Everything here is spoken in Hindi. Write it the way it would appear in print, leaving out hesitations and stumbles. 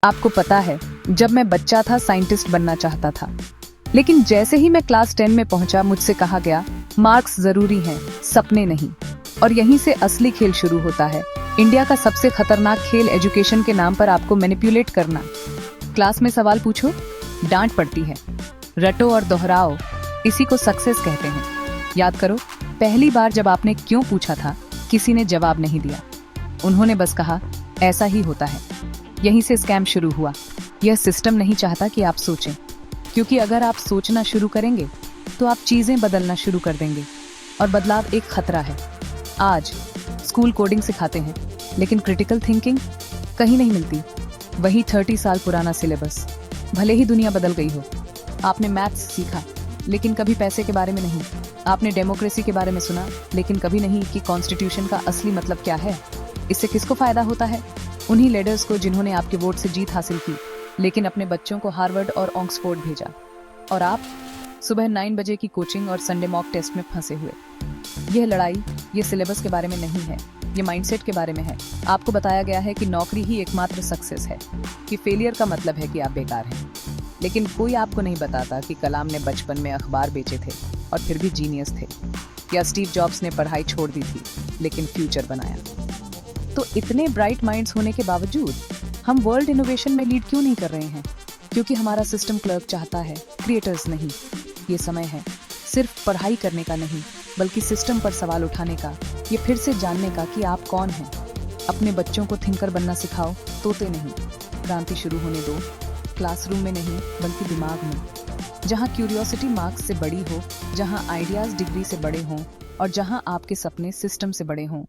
आपको पता है, जब मैं बच्चा था साइंटिस्ट बनना चाहता था, लेकिन जैसे ही मैं क्लास 10 में पहुंचा मुझसे कहा गया मार्क्स जरूरी हैं, सपने नहीं। और यहीं से असली खेल शुरू होता है। इंडिया का सबसे खतरनाक खेल एजुकेशन के नाम पर आपको मैनिपुलेट करना। क्लास में सवाल पूछो, डांट पड़ती है, रटो और दोहराओ, इसी को सक्सेस कहते हैं। याद करो, पहली बार जब आपने क्यों पूछा था, किसी ने जवाब नहीं दिया, उन्होंने बस कहा ऐसा ही होता है। यहीं से स्कैम शुरू हुआ। यह सिस्टम नहीं चाहता कि आप सोचें, क्योंकि अगर आप सोचना शुरू करेंगे तो आप चीजें बदलना शुरू कर देंगे, और बदलाव एक खतरा है। आज स्कूल कोडिंग सिखाते हैं, लेकिन क्रिटिकल थिंकिंग कहीं नहीं मिलती। वही 30 साल पुराना सिलेबस। भले ही दुनिया बदल गई हो, आपने मैथ्स सीखा लेकिन कभी पैसे के बारे में नहीं। आपने डेमोक्रेसी के बारे में सुना लेकिन कभी नहीं कि कॉन्स्टिट्यूशन का असली मतलब क्या है। इससे किसको फायदा होता है? उन्हीं लीडर्स को जिन्होंने आपके वोट से जीत हासिल की, लेकिन अपने बच्चों को हार्वर्ड और ऑक्सफोर्ड भेजा। और आप सुबह 9 बजे की कोचिंग और संडे मॉक टेस्ट में फंसे हुए। यह लड़ाई ये सिलेबस के बारे में नहीं है, ये माइंडसेट के बारे में है। आपको बताया गया है कि नौकरी ही एकमात्र सक्सेस है, कि फेलियर का मतलब है कि आप बेकार हैं। लेकिन कोई आपको नहीं बताता कि कलाम ने बचपन में अखबार बेचे थे और फिर भी जीनियस थे, या स्टीव जॉब्स ने पढ़ाई छोड़ दी थी लेकिन फ्यूचर बनाया। तो इतने ब्राइट माइंड्स होने के बावजूद हम वर्ल्ड इनोवेशन में लीड क्यों नहीं कर रहे हैं? क्योंकि हमारा सिस्टम क्लर्क चाहता है, क्रिएटर्स नहीं। ये समय है सिर्फ पढ़ाई करने का नहीं, बल्कि सिस्टम पर सवाल उठाने का, ये फिर से जानने का कि आप कौन हैं। अपने बच्चों को थिंकर बनना सिखाओ, तोते नहीं। क्रांति शुरू होने दो, क्लासरूम में नहीं बल्कि दिमाग में, जहाँ क्यूरियोसिटी मार्क्स से बड़ी हो, जहाँ आइडियाज डिग्री से बड़े हों, और जहाँ आपके सपने सिस्टम से बड़े हों।